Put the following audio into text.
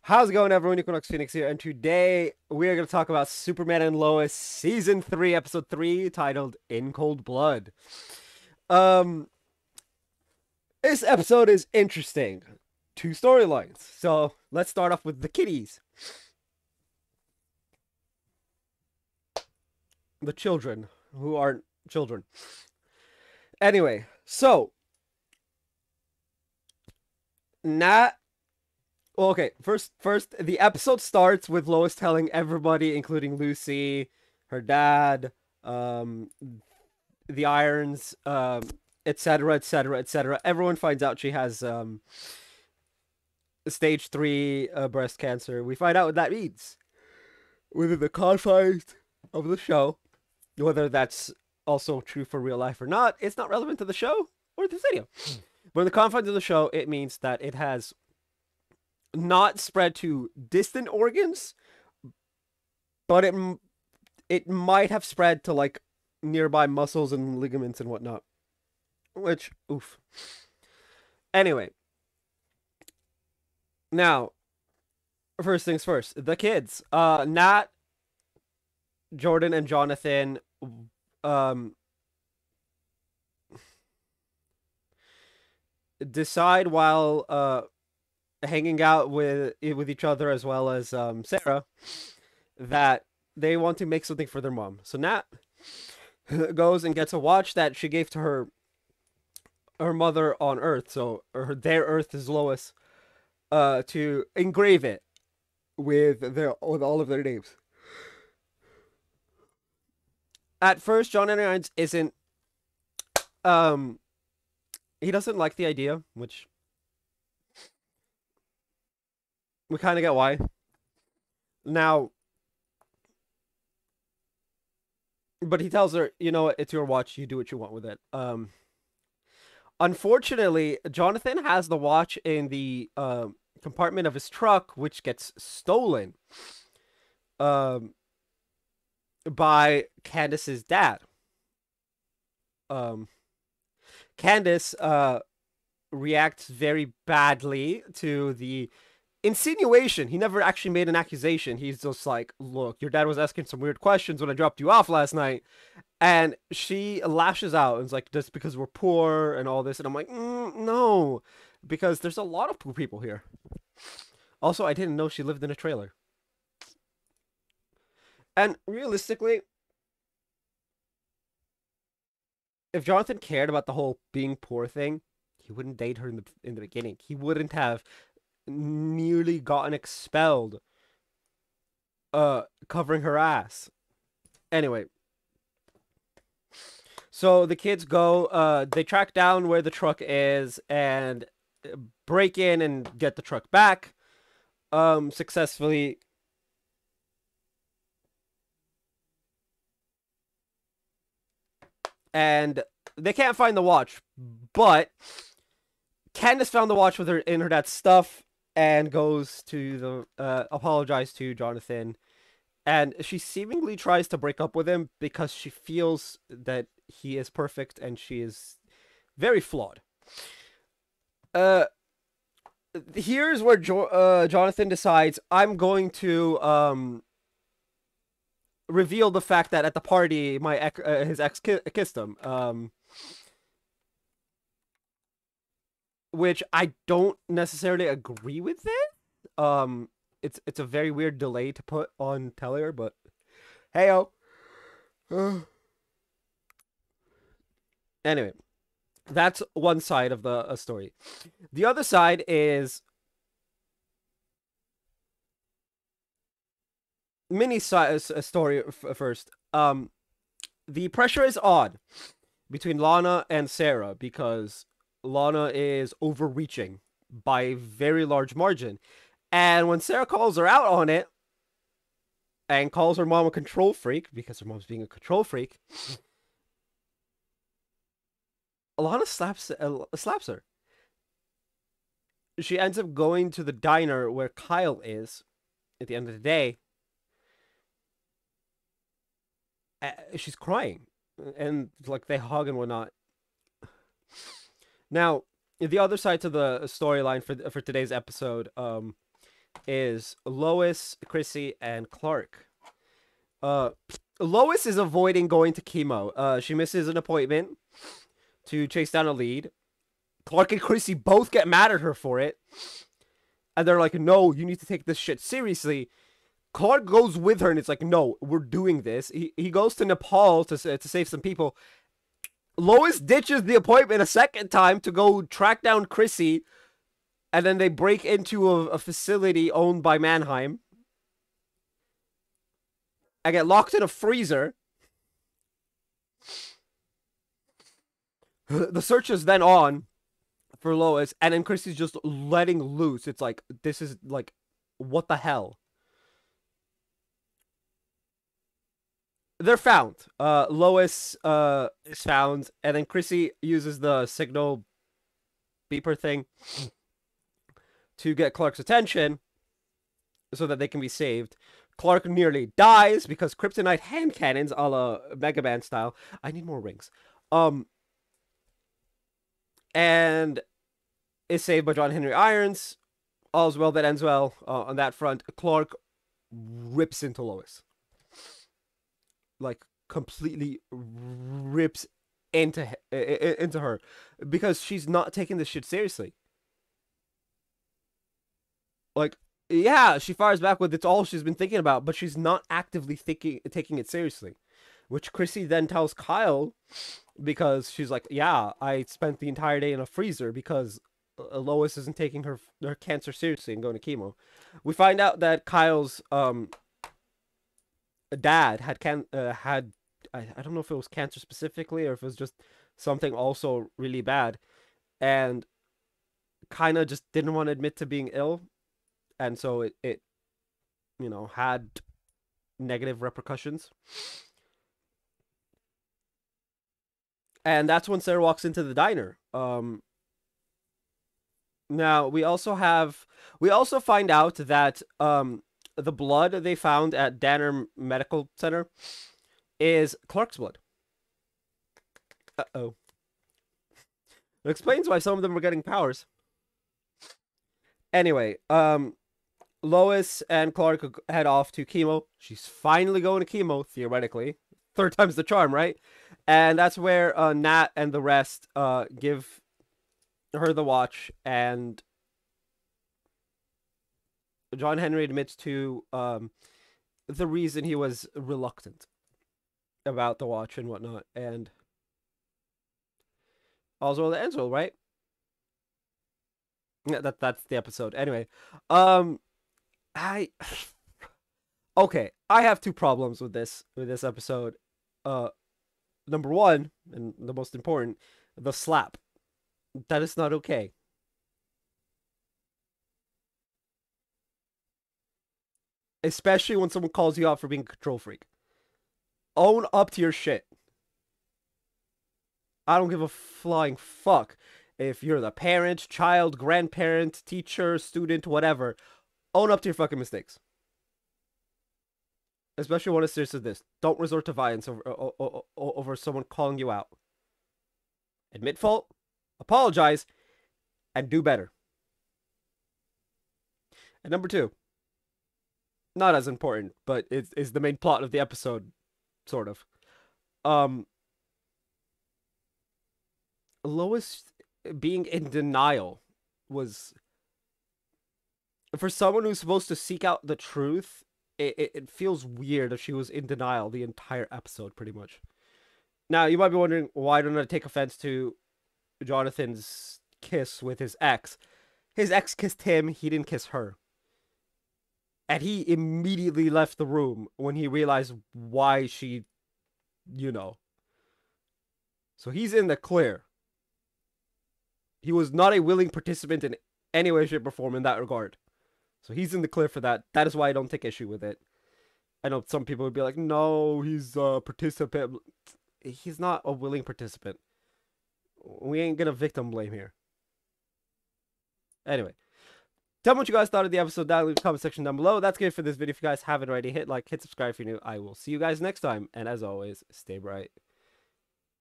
How's it going, everyone? Equinox Phoenix here, and today we are going to talk about Superman and Lois Season 3, Episode 3, titled In Cold Blood. Um, this episode is interesting. Two storylines. So, let's start off with the kiddies. The children, who aren't children. Anyway, so, Nat. Well, okay, first, the episode starts with Lois telling everybody, including Lucy, her dad, the Irons, etc., etc., etc. Everyone finds out she has stage 3 breast cancer. We find out what that means within the confines of the show. Whether that's also true for real life or not, it's not relevant to the show or this video. But in the confines of the show, it means that it has not spread to distant organs, but it might have spread to like nearby muscles and ligaments and whatnot. Which, oof. Anyway, now, first things first, the kids. Nat, Jordan, and Jonathan decide while hanging out with each other as well as Sarah that they want to make something for their mom. So Nat goes and gets a watch that she gave to her mother on Earth. So their Earth is Lois. To engrave it with all of their names. At first, John Irons isn't. He doesn't like the idea, which we kind of get why. Now, but he tells her, you know what, it's your watch, you do what you want with it. Unfortunately, Jonathan has the watch in the compartment of his truck, which gets stolen by Candace's dad. Candace reacts very badly to the insinuation. He never actually made an accusation. He's just like, look, your dad was asking some weird questions when I dropped you off last night. And she lashes out and is like, just because we're poor and all this. And I'm like, no, because there's a lot of poor people here. Also, I didn't know she lived in a trailer. And realistically, if Jonathan cared about the whole being poor thing, he wouldn't date her in the beginning. He wouldn't have nearly gotten expelled covering her ass. Anyway, so the kids go, they track down where the truck is and break in and get the truck back successfully. And they can't find the watch, but Candace found the watch with her in her dad's stuff and goes to the apologize to Jonathan, and she seemingly tries to break up with him because she feels that he is perfect and she is very flawed. Here's where Jonathan decides, I'm going to reveal the fact that at the party his ex kissed him, which I don't necessarily agree with it. It's a very weird delay to put on Teller, but heyo. Anyway, that's one side of the story. The other side is mini story first. The pressure is on between Lana and Sarah because Lana is overreaching by a very large margin. And when Sarah calls her out on it and calls her mom a control freak because her mom's being a control freak, Lana slaps her. She ends up going to the diner where Kyle is at the end of the day. She's crying and like they hug and whatnot. Now, the other side to the storyline for today's episode, is Lois, Chrissy, and Clark. Uh, Lois is avoiding going to chemo. She misses an appointment to chase down a lead. Clark and Chrissy both get mad at her for it. And they're like, no, you need to take this shit seriously. Clark goes with her and it's like, no, we're doing this. He goes to Nepal to save some people. Lois ditches the appointment a second time to go track down Chrissy. And then they break into a facility owned by Mannheim. I get locked in a freezer. The search is then on for Lois, and then Chrissy's just letting loose. It's like, this is like, what the hell? They're found. Lois is found, and then Chrissy uses the signal beeper thing to get Clark's attention so that they can be saved. Clark nearly dies because kryptonite hand cannons a la Mega Man style. I need more rings. And is saved by John Henry Irons. All's well that ends well on that front. Clark rips into Lois. Like, completely rips into her. Because she's not taking this shit seriously. Like, yeah, she fires back with it's all she's been thinking about, but she's not actively taking it seriously. Which Chrissy then tells Kyle, because she's like, yeah, I spent the entire day in a freezer because Lois isn't taking her cancer seriously and going to chemo. We find out that Kyle's dad had I don't know if it was cancer specifically or if it was just something also really bad, and kind of just didn't want to admit to being ill, and so it you know, had negative repercussions. And that's when Sarah walks into the diner. Now we also find out that the blood they found at Danner Medical Center is Clark's blood. Uh-oh. It explains why some of them are getting powers. Anyway, Lois and Clark head off to chemo. She's finally going to chemo, theoretically. Third time's the charm, right? And that's where Nat and the rest give her the watch, and John Henry admits to the reason he was reluctant about the watch and whatnot, and all's well that ends well, right? Yeah, that's the episode. Anyway, I okay, I have two problems with this episode. Number one, and the most important, the slap. That is not okay. Especially when someone calls you out for being a control freak. Own up to your shit. I don't give a flying fuck if you're the parent, child, grandparent, teacher, student, whatever. Own up to your fucking mistakes. Especially when it's serious as this. Don't resort to violence over someone calling you out. Admit fault, apologize, and do better. And number two, not as important, but it's the main plot of the episode, sort of. Lois being in denial was, for someone who's supposed to seek out the truth, it feels weird if she was in denial the entire episode, pretty much. Now, you might be wondering, why don't I take offense to Jonathan's kiss with his ex? His ex kissed him, he didn't kiss her. And he immediately left the room when he realized why she, you know. So he's in the clear. He was not a willing participant in any way, shape, or form in that regard. So he's in the clear for that. That is why I don't take issue with it. I know some people would be like, no, he's a participant. He's not a willing participant. We ain't gonna victim blame here. Anyway. Tell me what you guys thought of the episode down in the comment section down below. That's good for this video. If you guys haven't already, hit like, hit subscribe if you're new. I will see you guys next time. And as always, stay bright.